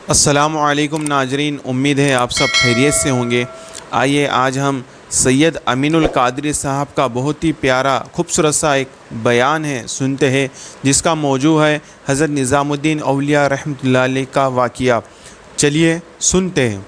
السلام علیکم ناظرین، امید ہے آپ سب خیریت سے ہوں گے۔ آئیے آج ہم سید امین القادری صاحب کا بہت ہی پیارا خوبصورت سا ایک بیان ہے سنتے ہیں، جس کا موضوع ہے حضرت نظام الدین اولیاء رحمۃ اللہ علیہ کا واقعہ۔ چلیے سنتے ہیں۔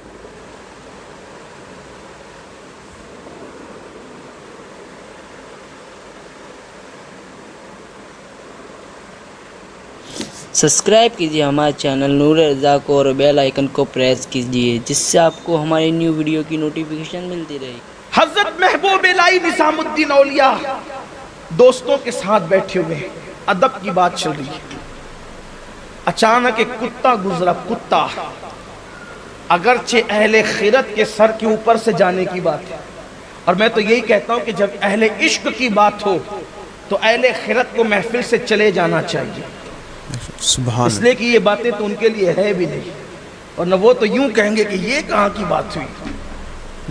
سبسکرائب کیجیے ہمارے چینل نور رضا کو اور بیل آئیکن کو پریس کیجیے، جس سے آپ کو ہماری نیو ویڈیو کی نوٹیفیکیشن ملتی رہے۔ حضرت محبوب الہی نظام الدین اولیاء دوستوں کے ساتھ بیٹھے ہوئے ہیں، ادب کی بات چل رہی ہے۔ اچانک ایک کتا گزرا، کتا، اگرچہ اہل خیرت کے سر کے اوپر سے جانے کی بات ہے، اور میں تو یہی کہتا ہوں کہ جب اہل عشق کی بات ہو تو اہل خیرت کو محفل سے چلے جانا چاہیے، اس لیے کہ یہ باتیں تو ان کے لیے ہے بھی نہیں، اور نہ وہ تو یوں کہیں گے کہ یہ کہاں کی بات ہوئی۔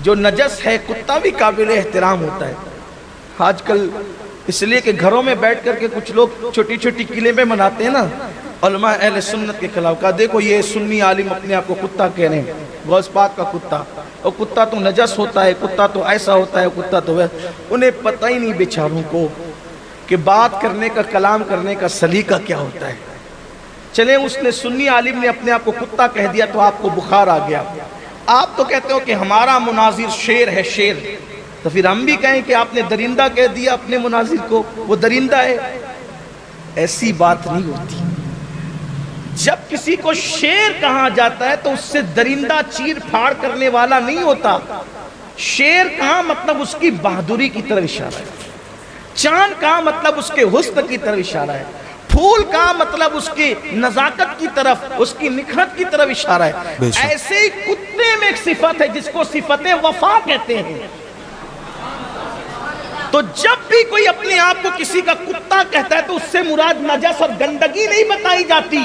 جو نجس ہے کتا بھی قابل احترام ہوتا ہے۔ آج کل اس لیے کہ گھروں میں بیٹھ کر کے کچھ لوگ چھوٹی چھوٹی کلمیں مناتے ہیں نا، علماء اہل سنت کے خلاف، کہا دیکھو یہ سنی عالم اپنے آپ کو کتا کہہ رہے ہیں، غوث پاک کا کتا، اور کتا تو نجس ہوتا ہے، کتا تو ایسا ہوتا ہے، کتا تو ویسا۔ انہیں پتہ ہی نہیں بیچاروں کو کہ بات کرنے کا، کلام کرنے کا سلیقہ کیا ہوتا ہے۔ چلیں اس نے سنی عالم نے اپنے آپ کو کتا کہہ دیا تو آپ کو بخار آ گیا۔ آپ تو کہتے ہو کہ ہمارا مناظر شیر ہے، شیر، تو پھر ہم بھی کہیں کہ آپ نے درندہ کہہ دیا اپنے مناظر کو، وہ درندہ ہے۔ ایسی بات نہیں ہوتی۔ جب کسی کو شیر کہا جاتا ہے تو اس سے درندہ چیر پھاڑ کرنے والا نہیں ہوتا۔ شیر کہا مطلب اس کی بہادری کی طرف اشارہ ہے، چاند کہا مطلب اس کے حسن کی طرف اشارہ ہے، پھول کا مطلب اس کی نزاکت کی طرف، اس کی نکھرت کی طرف اشارہ ہے۔ ایسے ہی کتے میں ایک صفت ہے جس کو صفت وفا کہتے ہیں۔ تو جب بھی کوئی اپنے آپ کو کسی کا کتا کہتا ہے تو اس سے مراد نجس اور گندگی نہیں بتائی جاتی،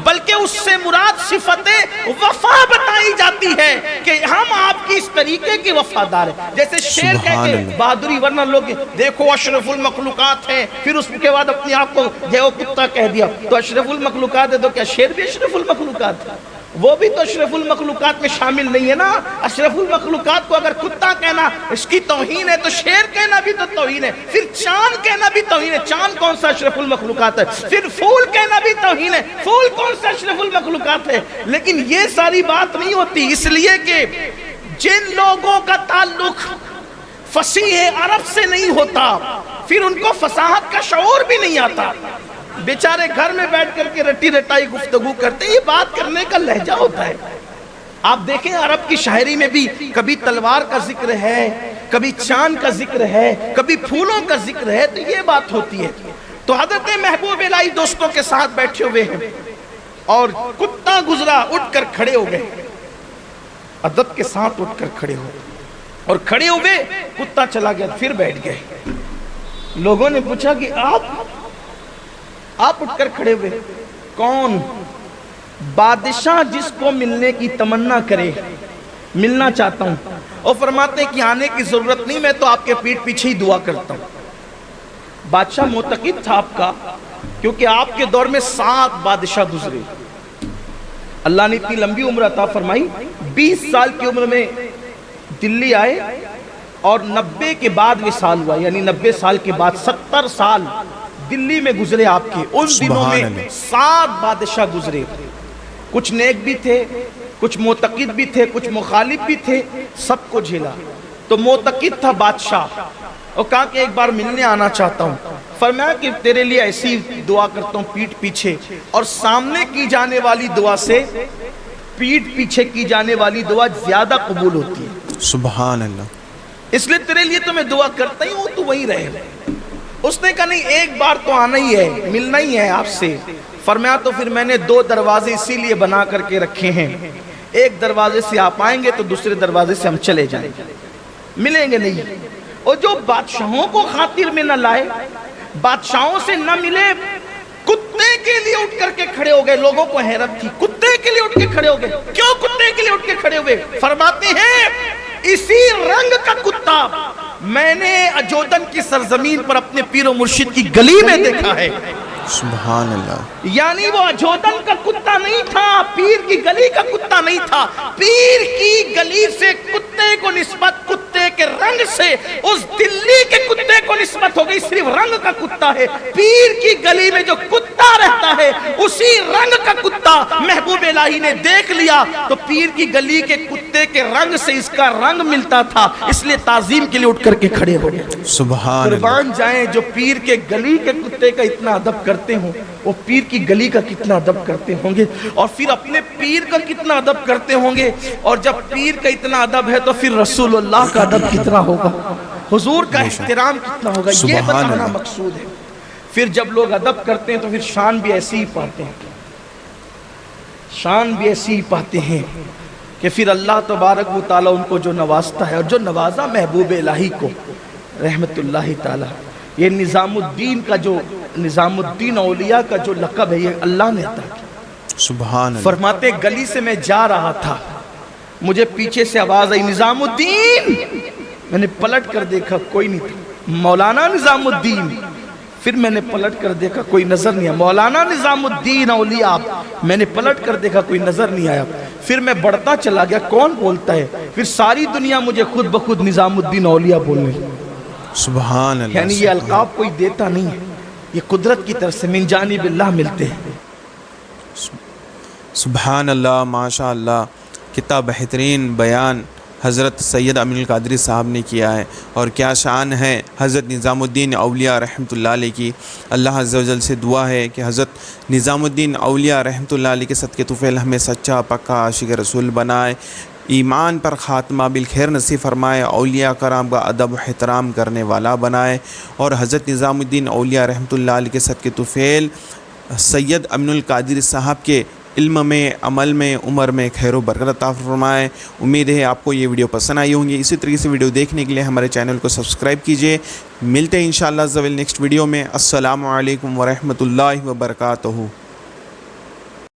بلکہ اس سے مراد صفت وفا بتائی جاتی ہے کہ ہم آپ کی اس طریقے کی وفادار ہیں۔ جیسے شیر کہہ کے بہادری، ورنہ لوگ دیکھو اشرف المخلوقات ہیں، پھر اس کے بعد اپنے آپ کو جو کتا کہہ دیا، تو اشرف المخلوقات ہے تو کیا شیر بھی اشرف المخلوقات ہے؟ وہ بھی تو اشرف المخلوقات میں شامل نہیں ہے نا۔ اشرف المخلوقات کو اگر کتا کہنا اس کی توہین ہے تو شیر کہنا بھی تو توہین ہے، پھر چاند کہنا بھی توہین ہے، چاند کون سا اشرف المخلوقات ہے؟ پھر پھول کہنا بھی توہین ہے، پھول کون سا اشرف المخلوقات ہے؟ لیکن یہ ساری بات نہیں ہوتی، اس لیے کہ جن لوگوں کا تعلق فصیح عرب سے نہیں ہوتا پھر ان کو فصاحت کا شعور بھی نہیں آتا۔ بیچارے گھر میں بیٹھ کر کے رٹی رٹائی گفتگو کرتے، یہ بات کرنے کا لہجہ ہوتا ہے۔ آپ دیکھیں عرب کی شاعری میں بھی کبھی تلوار کا ذکر ہے، کبھی چاند کا ذکر ہے، کبھی پھولوں کا ذکر ہے، تو یہ بات ہوتی ہے۔ تو حضرت محبوب الہی دوستوں کے ساتھ بیٹھے ہوئے ہیں اور کتا گزرا، اٹھ کر کھڑے ہو گئے، ادب کے ساتھ اٹھ کر کھڑے ہوئے، اور کھڑے ہوئے کتا چلا گیا، پھر بیٹھ گئے۔ لوگوں نے پوچھا کہ آپ اٹھ کر کھڑے ہوئے، کون؟ بادشاہ جس کو ملنے کی تمنا کرے، ملنا چاہتا ہوں، اور فرماتے ہیں کہ آنے کی ضرورت نہیں، میں تو آپ کے پیٹ پیچھے ہی دعا کرتا ہوں۔ بادشاہ معتقد تھا آپ کا، کیونکہ آپ کے دور میں 7 بادشاہ گزرے۔ اللہ نے اتنی لمبی عمر عطا فرمائی، 20 سال کی عمر میں دلی آئے، اور 90 کے بعد وصال ہوا، یعنی 90 سال کے بعد 70 سال دلی میں گزرے آپ کے۔ ان دنوں میں 7 بادشاہ گزرے، کچھ نیک بھی تھے، کچھ معتقد بھی تھے، کچھ مخالف بھی تھے، سب کو جھیلا۔ تو معتقد تھا بادشاہ، اور کہا کہ ایک بار ملنے آنا چاہتا ہوں۔ فرمایا کہ تیرے لیے ایسی دعا کرتا ہوں پیٹھ پیچھے، اور سامنے کی جانے والی دعا سے پیٹھ پیچھے کی جانے والی دعا زیادہ قبول ہوتی ہے۔ سبحان اللہ۔ اس لیے تیرے لیے تو میں دعا کرتا ہی ہوں، تو وہی رہے۔ اس نے کہا نہیں، ایک بار تو آنا ہی ہے، ملنا ہی ہے آپ سے۔ فرمایا تو پھر میں نے 2 دروازے اسی لیے بنا کر کے رکھے ہیں، ایک دروازے سے آپ آئیں گے تو دوسرے دروازے سے ہم چلے جائیں گے، ملیں گے نہیں۔ اور جو بادشاہوں کو خاطر میں نہ لائے، بادشاہوں سے نہ ملے، کتے کے لیے اٹھ کر کے کھڑے ہو گئے۔ لوگوں کو حیرت تھی، کتے کے لیے اٹھ کے کھڑے ہو گئے، کیوں کتے کے لیے اٹھ کے کھڑے ہوئے؟ فرماتے ہیں اسی رنگ کا کتا میں نے اجودن کی سرزمین پر اپنے پیر و مرشد کی گلی میں دیکھا ہے۔ سبحان اللہ۔ یعنی وہ اجودن کا کتا نہیں تھا، پیر کی گلی کا کتا نہیں تھا، پیر کی گلی سے کتے کو نسبت کتے کے رنگ سے اس دلی کے کتے کو نسبت ہو گئی، صرف رنگ کا کتا ہے۔ پیر کی گلی میں جو کتا رہتا ہے اسی رنگ کا کتا محبوب الہی نے دیکھ لیا تو پیر کی گلی کے کتے کے رنگ سے اس کا رنگ ملتا تھا، اس لیے تعظیم کے لیے اٹھ کر کے کھڑے ہو گئے۔ سبحان اللہ۔ قربان جائیں جو پیر کے گلی کے کتے کا اتنا ادب کرتے ہوں وہ پیر کی گلی کا کتنا ادب کرتے ہوں گے، اور پھر اپنے پیر کا کتنا ادب کرتے ہوں گے، اور جب پیر کا اتنا ادب ہے تو پھر رسول اللہ کا ادب کتنا ہوگا، حضور کا احترام کتنا ہوگا، یہ بتانا مقصود ہے۔ پھر جب لوگ ادب کرتے ہیں تو پھر شان بھی ایسی ہی پاتے ہیں، شان بھی ایسی ہی پاتے ہیں کہ پھر اللہ تبارک و تعالیٰ ان کو جو نوازتا ہے، اور جو نوازا محبوب الہی کو رحمت اللہ تعالیٰ، یہ نظام الدین کا جو نظام الدین اولیاء کا جو لقب ہے یہ اللہ نے عطا کیا۔ سبحان اللہ۔ فرماتے گلی سے میں جا رہا تھا، مجھے پیچھے سے آواز آئی نظام الدین، میں نے پلٹ کر دیکھا کوئی نہیں تھا، مولانا نظام الدین، پھر میں نے پلٹ کر دیکھا کوئی نظر نہیں آیا، مولانا نظام الدین اولیاء، میں نے پلٹ کر دیکھا کوئی نظر نہیں آیا، پھر میں بڑھتا چلا گیا کون بولتا ہے، پھر ساری دنیا مجھے خود بخود نظام الدین اولیاء بولنے لگی۔ سبحان اللہ۔ یعنی یہ القاب کوئی دیتا نہیں ہے، یہ قدرت کی طرف سے من جانب اللہ ملتے ہیں۔ سبحان اللہ، ماشاء اللہ، کتنا بہترین بیان حضرت سید امین القادری صاحب نے کیا ہے، اور کیا شان ہے حضرت نظام الدین اولیاء رحمۃ اللہ علیہ کی۔ اللہ عز و جل سے دعا ہے کہ حضرت نظام الدین اولیاء رحمۃ اللہ علیہ کے صدقے طفیل ہمیں سچا پکا عاشق رسول بنائے، ایمان پر خاتمہ بالخیر نصیب فرمائے، اولیاء کرام کا ادب و احترام کرنے والا بنائے، اور حضرت نظام الدین اولیاء رحمۃ اللہ علیہ کے صدقے طفیل سید امین القادری صاحب کے علم میں، عمل میں، عمر میں خیر و برکت عطا فرمائے۔ امید ہے آپ کو یہ ویڈیو پسند آئی ہوں گی، اسی طریقے سے ویڈیو دیکھنے کے لیے ہمارے چینل کو سبسکرائب کیجئے۔ ملتے ہیں انشاءاللہ نیکسٹ ویڈیو میں۔ السلام علیکم ورحمۃ اللہ وبرکاتہ۔